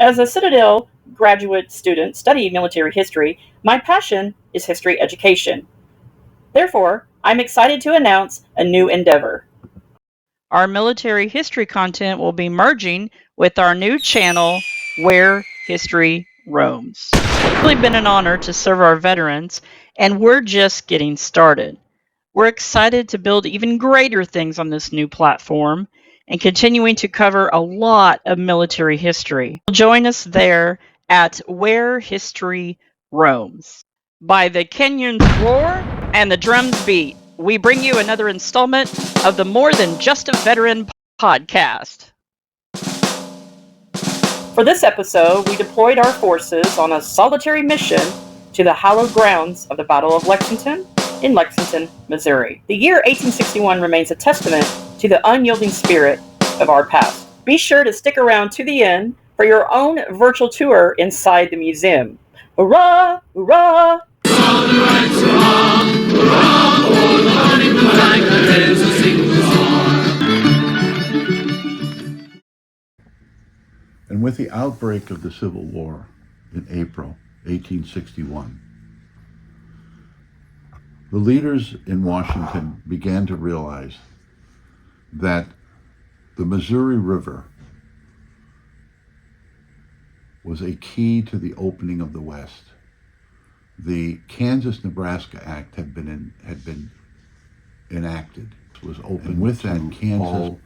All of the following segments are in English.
As a Citadel graduate student studying military history, my passion is history education. Therefore, I'm excited to announce a new endeavor. Our military history content will be merging with our new channel, Where History Roams. It's really been an honor to serve our veterans, and we're just getting started. We're excited to build even greater things on this new platform and continuing to cover a lot of military history. Join us there at Where History Roams. By the canyons roar and the drums beat, we bring you another installment of the More Than Just a Veteran podcast. For this episode, we deployed our forces on a solitary mission to the hallowed grounds of the Battle of Lexington in Lexington, Missouri. The year 1861 remains a testament to the unyielding spirit of our past. Be sure to stick around to the end for your own virtual tour inside the museum. Hurrah! Hurrah! And with the outbreak of the Civil War in April 1861, the leaders in Washington began to realize that the Missouri River was a key to the opening of the West. The Kansas-Nebraska Act had been enacted. It was open, and with that, Kansas,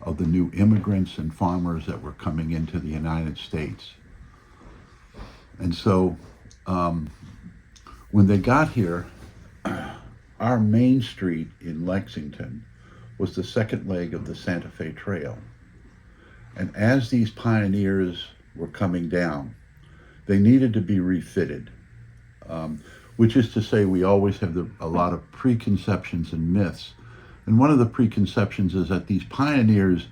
of the new immigrants and farmers that were coming into the United States. And so when they got here, our main street in Lexington was the second leg of the Santa Fe Trail. And as these pioneers were coming down, they needed to be refitted, which is to say we always have a lot of preconceptions and myths. And one of the preconceptions is that these pioneers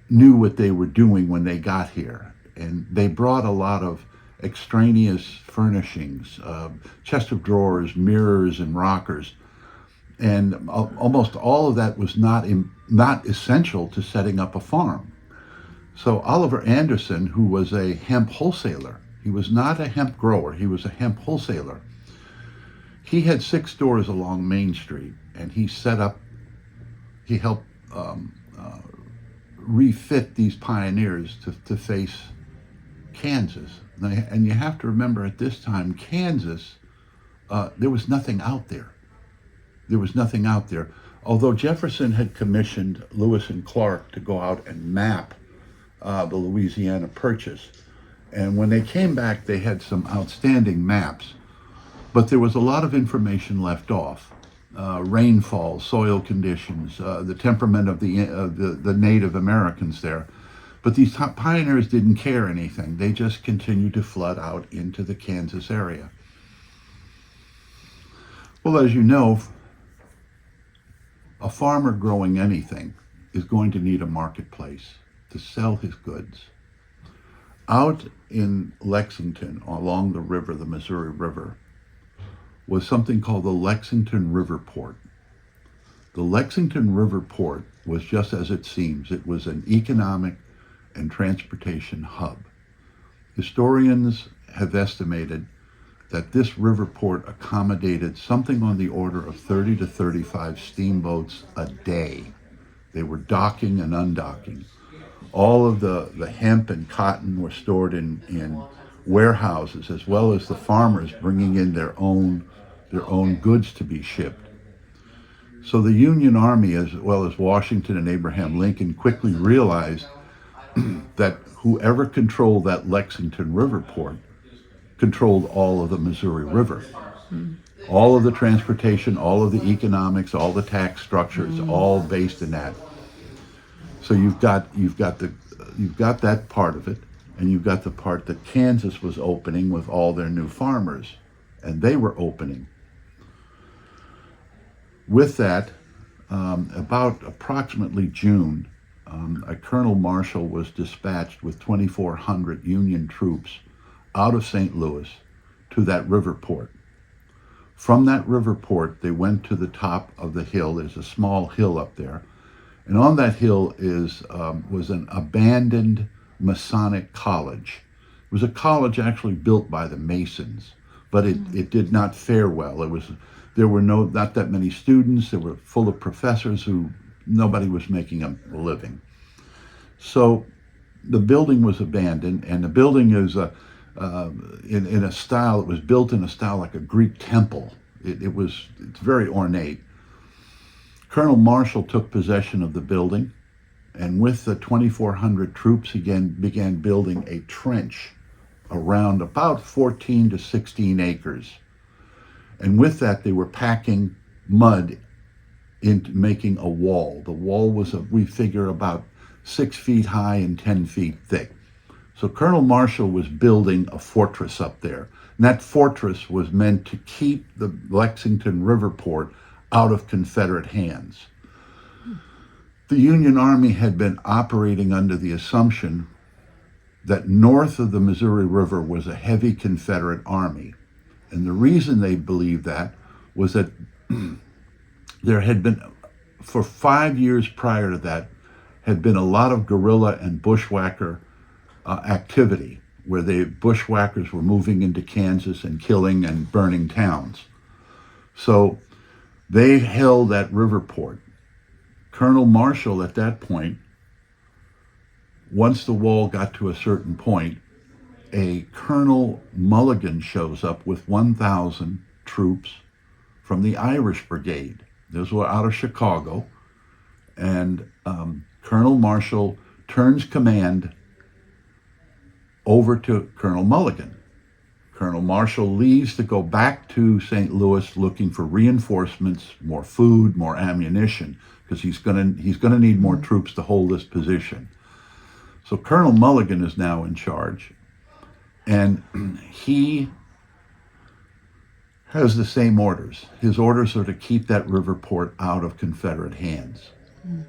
knew what they were doing when they got here. And they brought a lot of extraneous furnishings, chest of drawers, mirrors, and rockers. And almost all of that was not essential to setting up a farm. So Oliver Anderson, who was a hemp wholesaler, he was not a hemp grower, he was a hemp wholesaler. He had 6 stores along Main Street, and he helped refit these pioneers to face Kansas. And you have to remember at this time, Kansas, there was nothing out there. There was nothing out there. Although Jefferson had commissioned Lewis and Clark to go out and map the Louisiana Purchase. And when they came back, they had some outstanding maps, but there was a lot of information left off. Rainfall, soil conditions, the temperament of the Native Americans there. But these pioneers didn't care anything. They just continued to flood out into the Kansas area. Well, as you know, a farmer growing anything is going to need a marketplace to sell his goods. Out in Lexington, along the river, the Missouri River, was something called the Lexington River Port. The Lexington River Port was just as it seems. It was an economic and transportation hub. Historians have estimated that this river port accommodated something on the order of 30 to 35 steamboats a day. They were docking and undocking. All of the hemp and cotton were stored in warehouses, as well as the farmers bringing in their own goods to be shipped. So the Union Army, as well as Washington and Abraham Lincoln, quickly realized that whoever controlled that Lexington River port controlled all of the Missouri River. All of the transportation, all of the economics, all the tax structures, all based in that. So you've got that part of it, and you've got the part that Kansas was opening with all their new farmers, and they were opening. With that, about approximately June, a Colonel Marshall was dispatched with 2,400 Union troops out of St. Louis to that river port. From that river port, they went to the top of the hill. There's a small hill up there. And on that hill was an abandoned Masonic college. It was a college actually built by the Masons, but it did not fare well. There were not that many students. They were full of professors who nobody was making a living. So the building was abandoned, and the building is in a style. It was built in a style like a Greek temple. It's very ornate. Colonel Marshall took possession of the building, and with the 2,400 troops, again began building a trench around about 14 to 16 acres. And with that, they were packing mud into making a wall. The wall was, we figure, about 6 feet high and 10 feet thick. So Colonel Marshall was building a fortress up there. And that fortress was meant to keep the Lexington River port out of Confederate hands. The Union Army had been operating under the assumption that north of the Missouri River was a heavy Confederate army. And the reason they believed that was that there had been, for 5 years prior to that, had been a lot of guerrilla and bushwhacker activity, where the bushwhackers were moving into Kansas and killing and burning towns. So they held that river port. Colonel Marshall, at that point, once the wall got to a certain point, a Colonel Mulligan shows up with 1,000 troops from the Irish Brigade. Those were out of Chicago. And Colonel Marshall turns command over to Colonel Mulligan. Colonel Marshall leaves to go back to St. Louis looking for reinforcements, more food, more ammunition, because he's going to need more troops to hold this position. So Colonel Mulligan is now in charge, and he has the same orders. His orders are to keep that river port out of Confederate hands.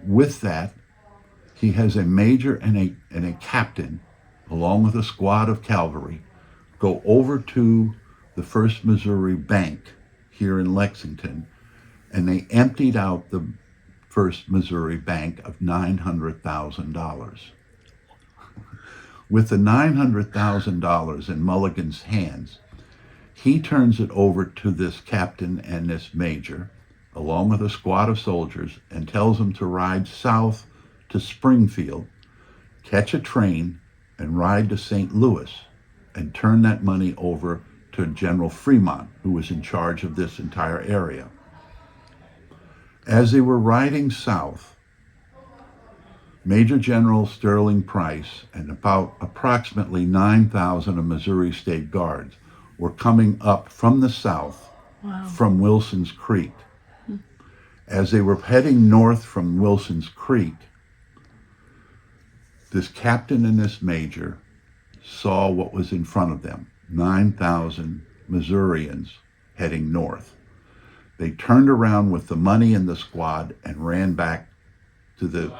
With that, he has a major and a captain, along with a squad of cavalry, go over to the First Missouri Bank here in Lexington, and they emptied out the First Missouri Bank of $900,000. With the $900,000 in Mulligan's hands, he turns it over to this captain and this major, along with a squad of soldiers, and tells them to ride south to Springfield, catch a train, and ride to St. Louis, and turn that money over to General Fremont, who was in charge of this entire area. As they were riding south, Major General Sterling Price and about approximately 9,000 of Missouri State Guards were coming up from the south from Wilson's Creek. As they were heading north from Wilson's Creek, this captain and this major saw what was in front of them, 9,000 Missourians heading north. They turned around with the money in the squad and ran back to the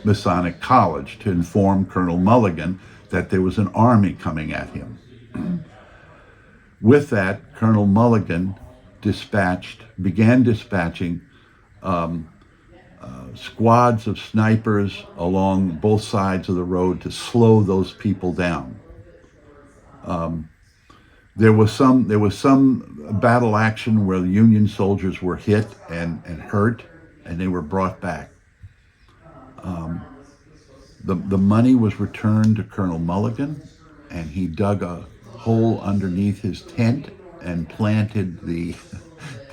Masonic College to inform Colonel Mulligan that there was an army coming at him. With that, Colonel Mulligan began dispatching squads of snipers along both sides of the road to slow those people down. There was some battle action where the Union soldiers were hit and hurt, and they were brought back. The money was returned to Colonel Mulligan, and he dug a hole underneath his tent and planted the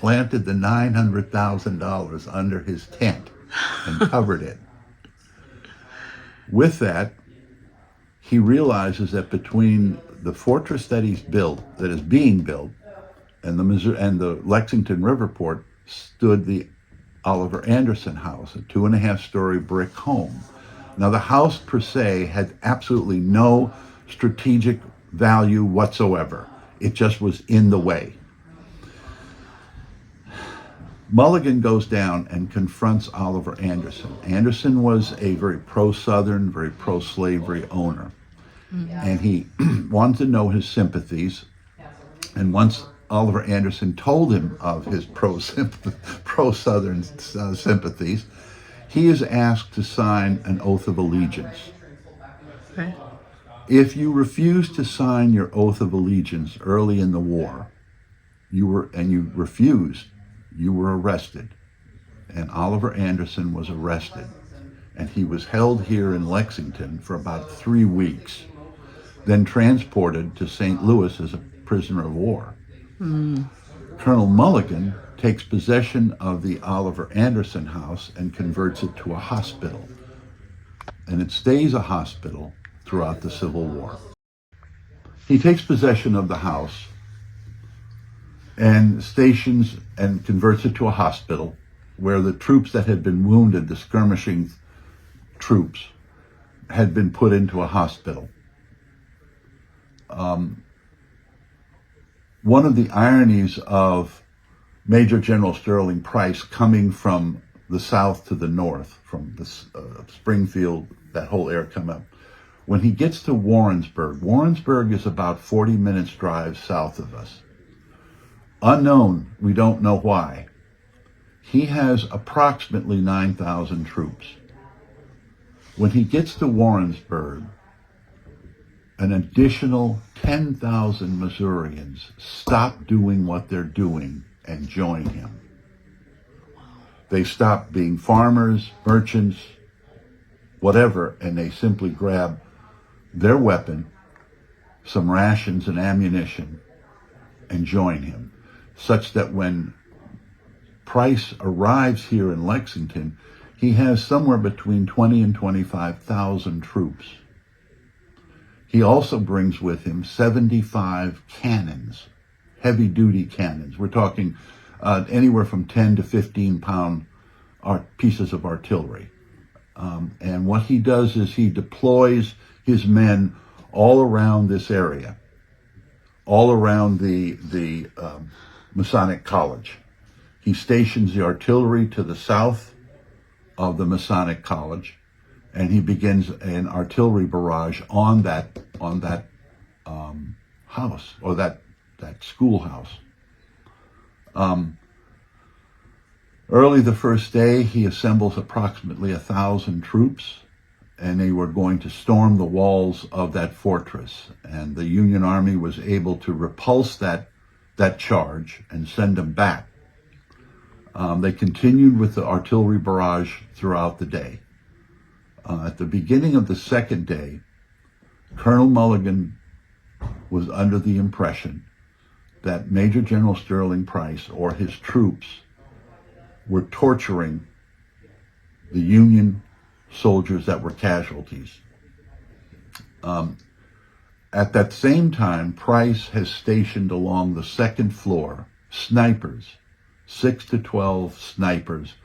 $900,000 under his tent and covered it. With that, he realizes that between the fortress that is being built, and the Lexington Riverport stood the Oliver Anderson house, a 2.5-story brick home. Now, the house per se had absolutely no strategic value whatsoever. It just was in the way. Mulligan goes down and confronts Oliver Anderson. Anderson was a very pro-Southern, very pro-slavery owner. And he wanted to know his sympathies. And once Oliver Anderson told him of his pro-Southern sympathies, he is asked to sign an oath of allegiance. Okay. If you refused to sign your oath of allegiance early in the war, you were arrested. And Oliver Anderson was arrested. And he was held here in Lexington for about 3 weeks, then transported to St. Louis as a prisoner of war. Colonel Mulligan takes possession of the Oliver Anderson house and converts it to a hospital. And it stays a hospital throughout the Civil War. He takes possession of the house and stations and converts it to a hospital where the troops that had been wounded, the skirmishing troops, had been put into a hospital. One of the ironies of Major General Sterling Price coming from the south to the north, from the Springfield, that whole area come up, when he gets to Warrensburg is about 40 minutes drive south of us. Unknown, we don't know why, he has approximately 9,000 troops. When he gets to Warrensburg, an additional 10,000 Missourians stop doing what they're doing and join him. They stop being farmers, merchants, whatever, and they simply grab their weapon, some rations and ammunition, and join him. Such that when Price arrives here in Lexington, he has somewhere between 20 and 25,000 troops. He also brings with him 75 cannons, heavy-duty cannons. We're talking anywhere from 10 to 15-pound pieces of artillery. And what he does is he deploys his men all around this area, all around the Masonic College. He stations the artillery to the south of the Masonic College, and he begins an artillery barrage on that house, or that schoolhouse. Early the first day, he assembles approximately 1,000 troops, and they were going to storm the walls of that fortress. And the Union Army was able to repulse that charge and send them back. They continued with the artillery barrage throughout the day. At the beginning of the second day, Colonel Mulligan was under the impression that Major General Sterling Price or his troops were torturing the Union soldiers that were casualties. At that same time, Price has stationed along the second floor snipers, 6 to 12 snipers,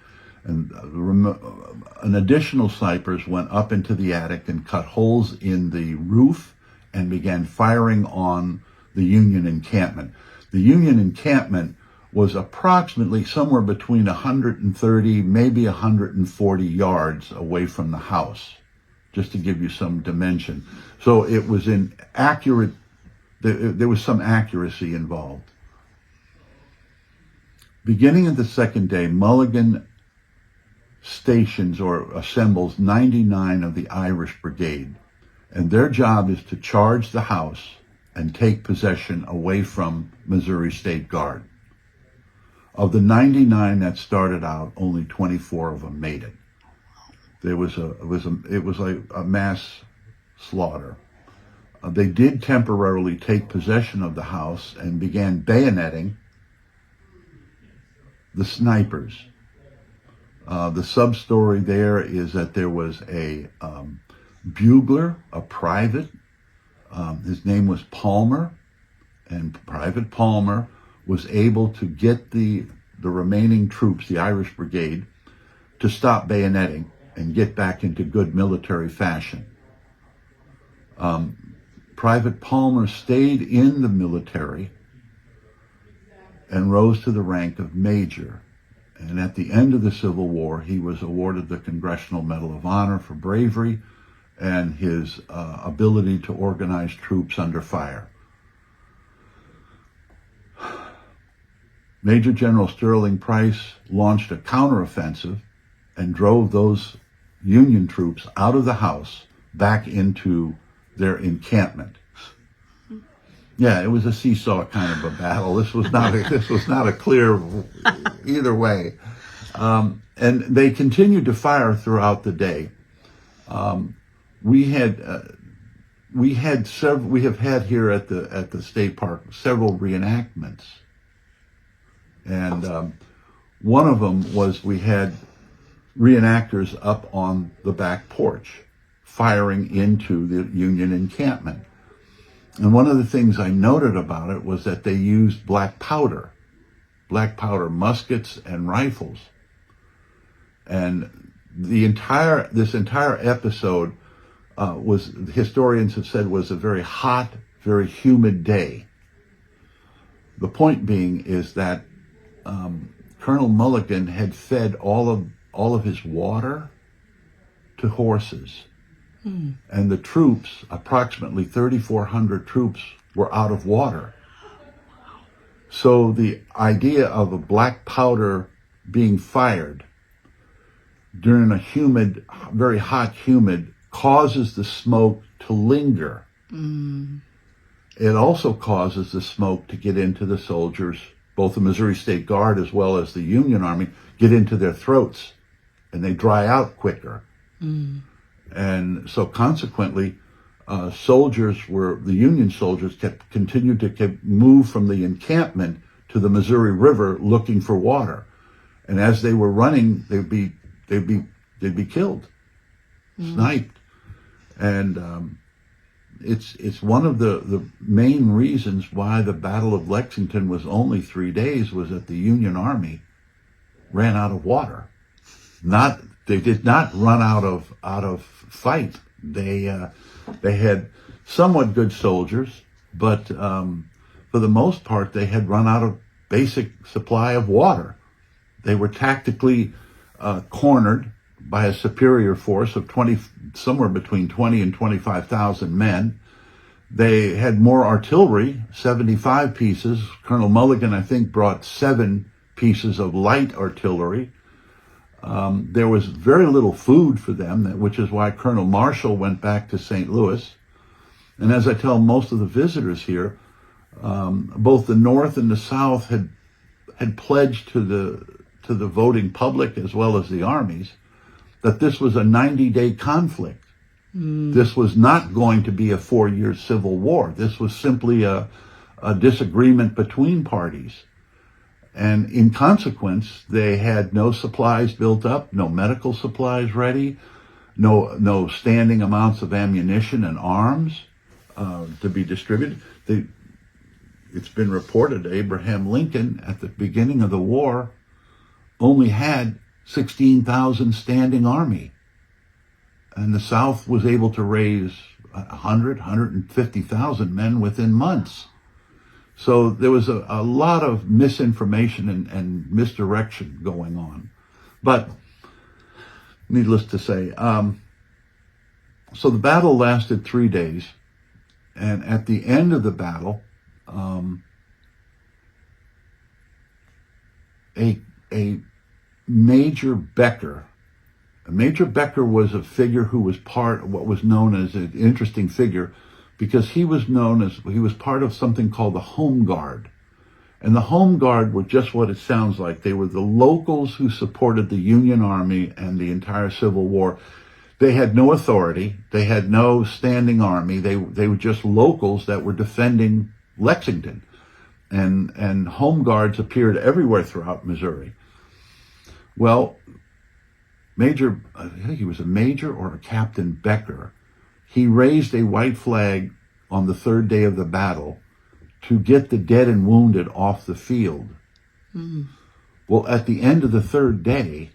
and an additional snipers went up into the attic and cut holes in the roof and began firing on the Union encampment. The Union encampment was approximately somewhere between 130, maybe 140 yards away from the house, just to give you some dimension. So it was there was some accuracy involved. Beginning of the second day, Mulligan stations or assembles 99 of the Irish Brigade, and their job is to charge the house and take possession away from Missouri State Guard. Of the 99 that started out, only 24 of them made it. It was like a mass slaughter. They did temporarily take possession of the house and began bayoneting the snipers. The sub-story there is that there was a bugler, a private. His name was Palmer, and Private Palmer was able to get the remaining troops, the Irish Brigade, to stop bayoneting and get back into good military fashion. Private Palmer stayed in the military and rose to the rank of major. And at the end of the Civil War, he was awarded the Congressional Medal of Honor for bravery and his ability to organize troops under fire. Major General Sterling Price launched a counteroffensive and drove those Union troops out of the house back into their encampment. Yeah, it was a seesaw kind of a battle. This was not a clear either way. And they continued to fire throughout the day. We have had here at the state park several reenactments, and one of them was we had reenactors up on the back porch firing into the Union encampment. And one of the things I noted about it was that they used black powder muskets and rifles. And this entire episode historians have said, was a very hot, very humid day. The point being is that Colonel Mulligan had fed all of his water to horses. And the troops, approximately 3,400 troops, were out of water. So the idea of a black powder being fired during a humid, very hot, humid, causes the smoke to linger. It also causes the smoke to get into the soldiers, both the Missouri State Guard as well as the Union Army, get into their throats, and they dry out quicker. And so consequently, the Union soldiers continued to move from the encampment to the Missouri River looking for water. And as they were running, they'd be killed, sniped. And it's one of the main reasons why the Battle of Lexington was only 3 days, was that the Union Army ran out of water. They did not run out of fight. They had somewhat good soldiers, but for the most part, they had run out of basic supply of water. They were tactically cornered by a superior force of somewhere between 20 and 25,000 men. They had more artillery, 75 pieces. Colonel Mulligan, I think, brought 7 pieces of light artillery. There was very little food for them, which is why Colonel Marshall went back to St. Louis. And as I tell most of the visitors here, both the North and the South had pledged to the voting public as well as the armies that this was a 90-day conflict. This was not going to be a 4-year civil war. This was simply a disagreement between parties. And in consequence, they had no supplies built up, no medical supplies ready, no standing amounts of ammunition and arms to be distributed. It's been reported Abraham Lincoln, at the beginning of the war, only had 16,000 standing army. And the South was able to raise 150,000 men within months. So there was a lot of misinformation and misdirection going on. But needless to say, so the battle lasted 3 days. And at the end of the battle, a Major Becker was a figure who was part of what was known as an interesting figure, because he was part of something called the Home Guard. And the Home Guard were just what it sounds like. They were the locals who supported the Union Army and the entire Civil War. They had no authority. They had no standing army. They were just locals that were defending Lexington. And Home Guards appeared everywhere throughout Missouri. Well, I think he was a Major or a Captain Becker, he raised a white flag on the 3rd day of the battle to get the dead and wounded off the field. Well, at the end of the 3rd day,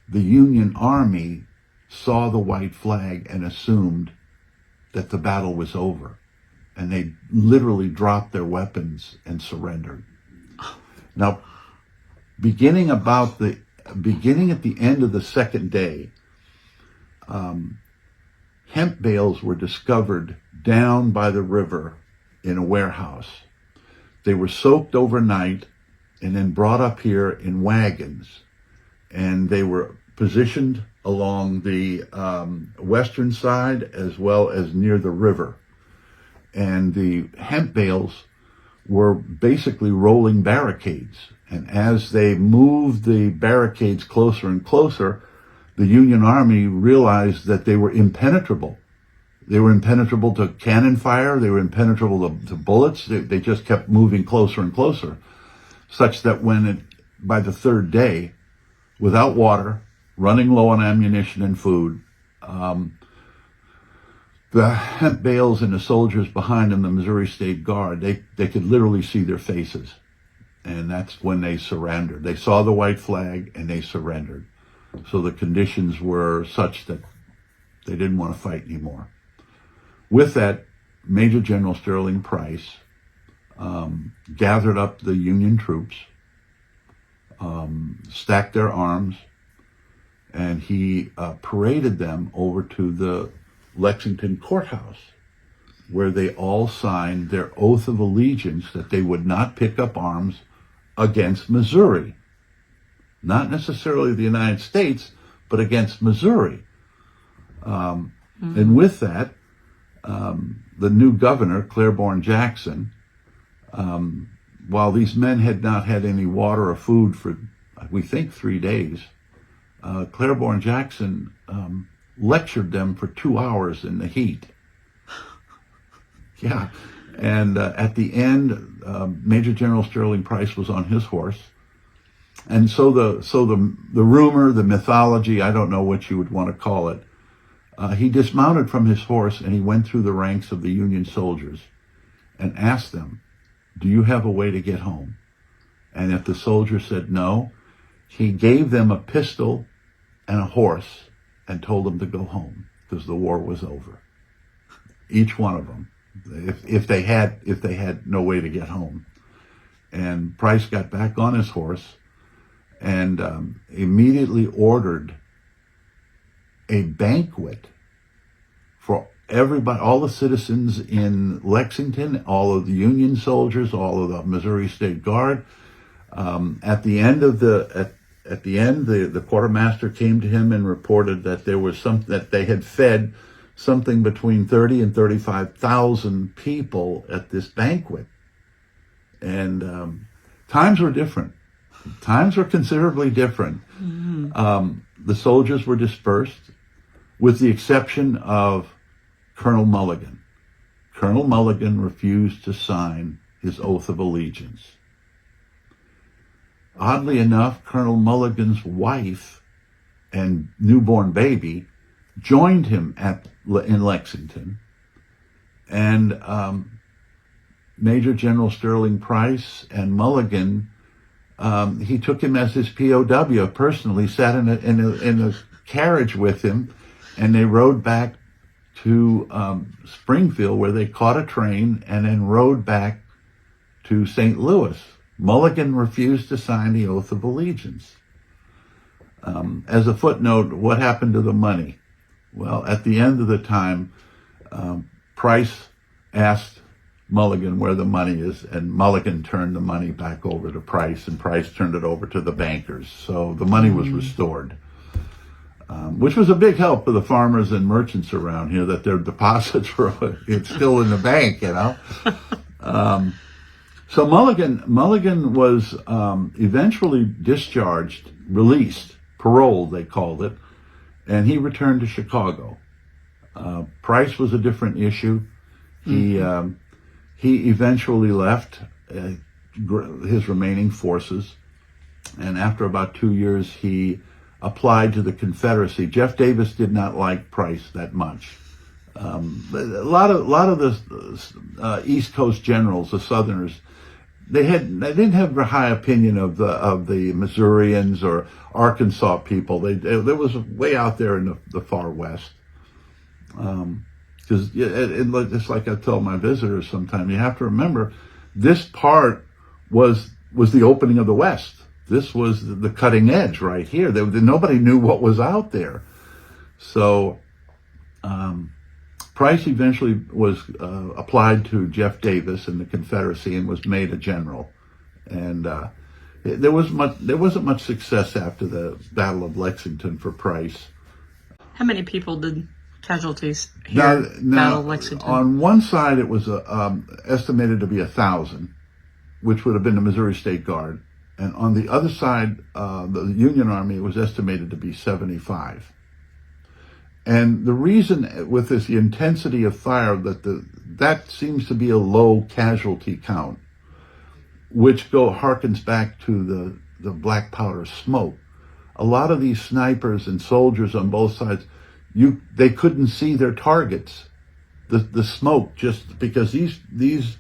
the Union Army saw the white flag and assumed that the battle was over. And they literally dropped their weapons and surrendered. Now, beginning at the end of the 2nd day, hemp bales were discovered down by the river in a warehouse. They were soaked overnight and then brought up here in wagons. And they were positioned along the western side as well as near the river. And the hemp bales were basically rolling barricades. And as they moved the barricades closer and closer, the Union Army realized that they were impenetrable. They were impenetrable to cannon fire. They were impenetrable to bullets. They just kept moving closer and closer, such that by the third day, without water, running low on ammunition and food, the hemp bales and the soldiers behind them, the Missouri State Guard, they could literally see their faces. And that's when they surrendered. They saw the white flag and they surrendered. So the conditions were such that they didn't want to fight anymore. With that, Major General Sterling Price gathered up the Union troops, stacked their arms, and he paraded them over to the Lexington courthouse, where they all signed their oath of allegiance that they would not pick up arms against Missouri. Not necessarily the United States, but against Missouri. And with that, the new governor, Claiborne Jackson, while these men had not had any water or food for, we think, 3 days, Claiborne Jackson lectured them for 2 hours in the heat. Yeah. And at the end, Major General Sterling Price was on his horse. And so the rumor, the mythology, I don't know what you would want to call it, he dismounted from his horse and he went through the ranks of the Union soldiers and asked them, "Do you have a way to get home?" And if the soldiers said no, he gave them a pistol and a horse and told them to go home because the war was over. Each one of them, if they had no way to get home. And Price got back on his horse and immediately ordered a banquet for everybody, all the citizens in Lexington, all of the Union soldiers, all of the Missouri State Guard. At the end, the quartermaster came to him and reported that there was that they had fed something between 30 and 35,000 people at this banquet. And times were different. Times were considerably different. Mm-hmm. The soldiers were dispersed, with the exception of Colonel Mulligan. Colonel Mulligan refused to sign his oath of allegiance. Oddly enough, Colonel Mulligan's wife and newborn baby joined him in Lexington. And Major General Sterling Price and Mulligan, he took him as his POW personally, sat in a carriage with him, and they rode back to Springfield, where they caught a train and then rode back to St. Louis. Mulligan refused to sign the oath of allegiance. As a footnote, what happened to the money? Well, at the end of the time, Price asked Mulligan where the money is, and Mulligan turned the money back over to Price, and Price turned it over to the bankers. So the money was restored, which was a big help for the farmers and merchants around here, that their deposits were still in the bank, you know. So Mulligan was eventually discharged, released, paroled, they called it, and he returned to Chicago. Price was a different issue. Mm-hmm. He eventually left his remaining forces, and after about 2 years, he applied to the Confederacy. Jeff Davis did not like Price that much. A lot of the East Coast generals, the Southerners, they didn't have a high opinion of the Missourians or Arkansas people. There was way out there in the far west. Because it's like I tell my visitors sometimes, you have to remember, this part was the opening of the West. This was the cutting edge right here. Nobody knew what was out there. So Price eventually was applied to Jeff Davis in the Confederacy and was made a general. And there wasn't much success after the Battle of Lexington for Price. How many people did casualties here Battle of Lexington? On one side, it was estimated to be 1,000, which would have been the Missouri State Guard. And on the other side, the Union Army was estimated to be 75. And the reason with this, the intensity of fire, that seems to be a low casualty count, which harkens back to the black powder smoke. A lot of these snipers and soldiers on both sides, they couldn't see their targets. The smoke, just because these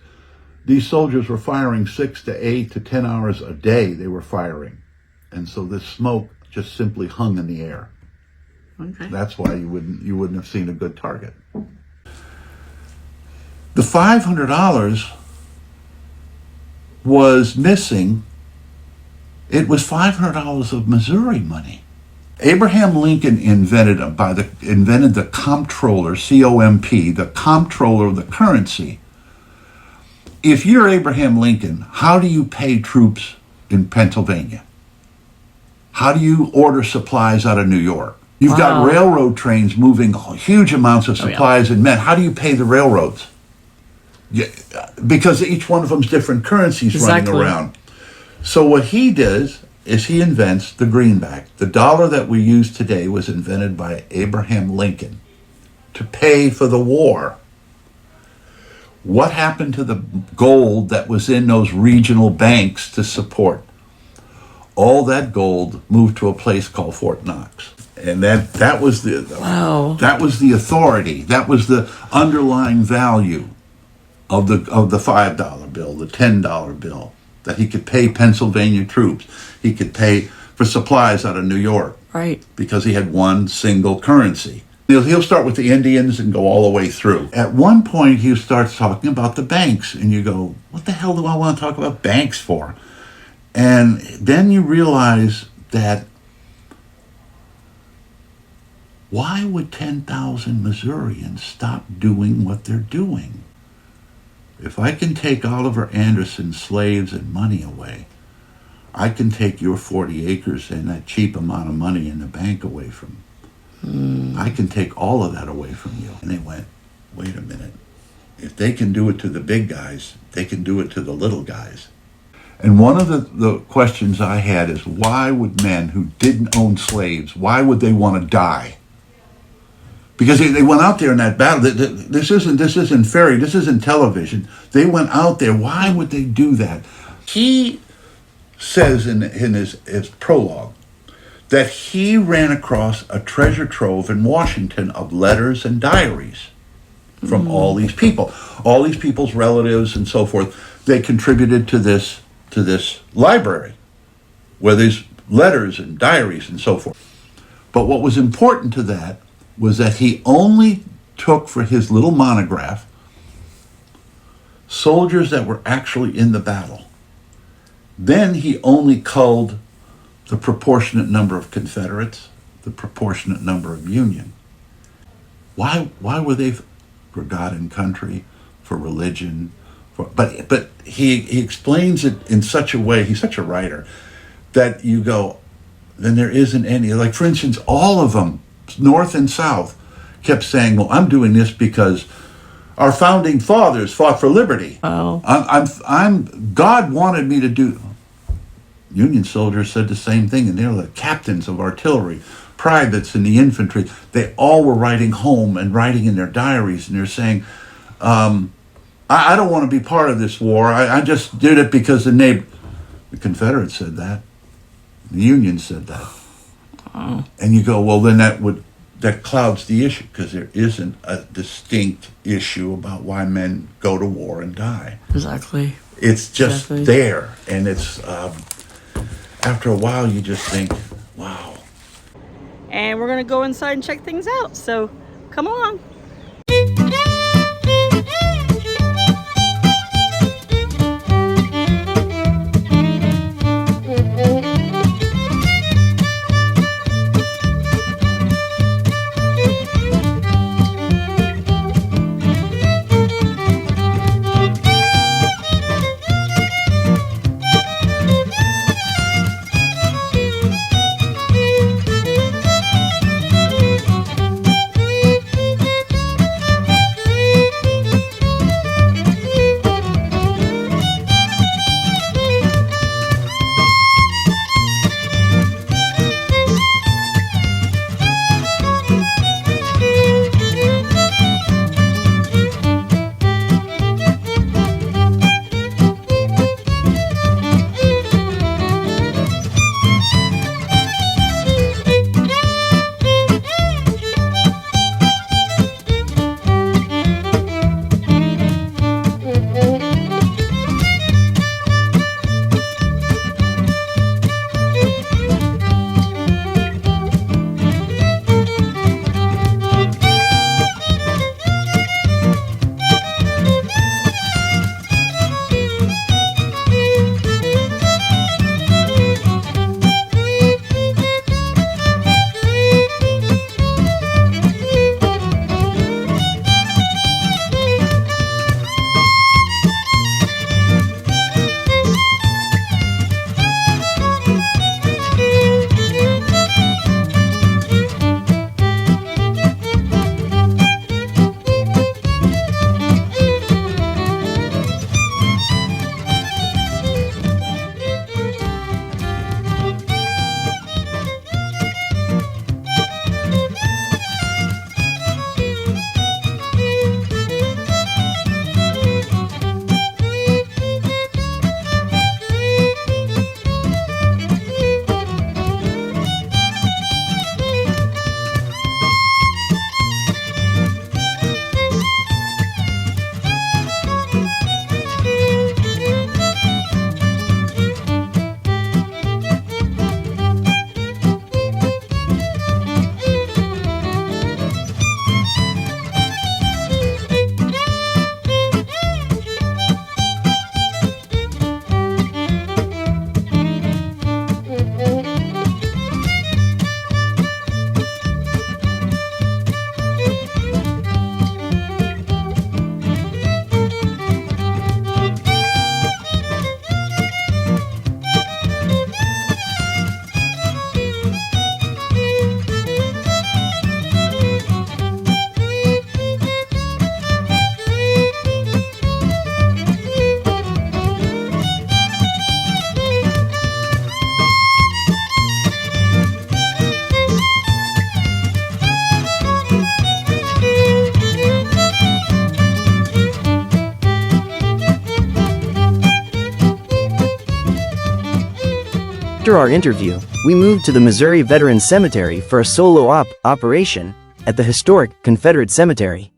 soldiers were firing 6 to 8 to 10 hours a day, they were firing. And so this smoke just simply hung in the air. Okay. That's why you wouldn't have seen a good target. The $500 was missing. It was $500 of Missouri money. Abraham Lincoln invented the comptroller, C-O-M-P, the comptroller of the currency. If you're Abraham Lincoln, how do you pay troops in Pennsylvania? How do you order supplies out of New York? You've got railroad trains moving huge amounts of supplies and men. How do you pay the railroads? Because each one of them's different currencies running around. So what he does is he invents the greenback. The dollar that we use today was invented by Abraham Lincoln to pay for the war. What happened to the gold that was in those regional banks to support? All that gold moved to a place called Fort Knox. And that was the authority. That was the underlying value of the $5 bill, the $10 bill, that he could pay Pennsylvania troops. He could pay for supplies out of New York. Right. Because he had one single currency. He'll start with the Indians and go all the way through. At one point, he starts talking about the banks, and you go, what the hell do I want to talk about banks for? And then you realize that why would 10,000 Missourians stop doing what they're doing? If I can take Oliver Anderson's slaves and money away, I can take your 40 acres and that cheap amount of money in the bank away from you. I can take all of that away from you. And they went, wait a minute. If they can do it to the big guys, they can do it to the little guys. And one of the questions I had is, why would men who didn't own slaves, why would they want to die? Because they went out there in that battle. This isn't fairy. This isn't television. They went out there. Why would they do that? He says in his prologue that he ran across a treasure trove in Washington of letters and diaries from all these people's relatives and so forth. They contributed to this library where there's letters and diaries and so forth. But what was important to that was that he only took for his little monograph soldiers that were actually in the battle. Then he only culled the proportionate number of Confederates, the proportionate number of Union. Why were they for God and country, for religion? But he explains it in such a way, he's such a writer, that you go, then there isn't any. Like, for instance, all of them, North and South, kept saying, well, I'm doing this because our founding fathers fought for liberty. Oh. God wanted me to do. Union soldiers said the same thing, and they're the captains of artillery, privates in the infantry. They all were writing home and writing in their diaries, and they're saying, I don't want to be part of this war. I just did it because the Confederates said that. The Union said that. Oh. And you go, well, then that clouds the issue, because there isn't a distinct issue about why men go to war and die. Exactly. It's just there, and it's after a while you just think, wow. And we're gonna go inside and check things out. So come along. After our interview, we moved to the Missouri Veterans Cemetery for a solo operation at the historic Confederate Cemetery.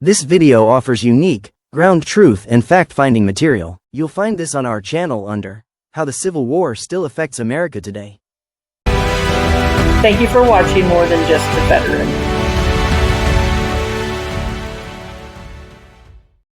This video offers unique, ground truth and fact-finding material. You'll find this on our channel under How the Civil War Still Affects America Today. Thank you for watching More Than Just a Veteran.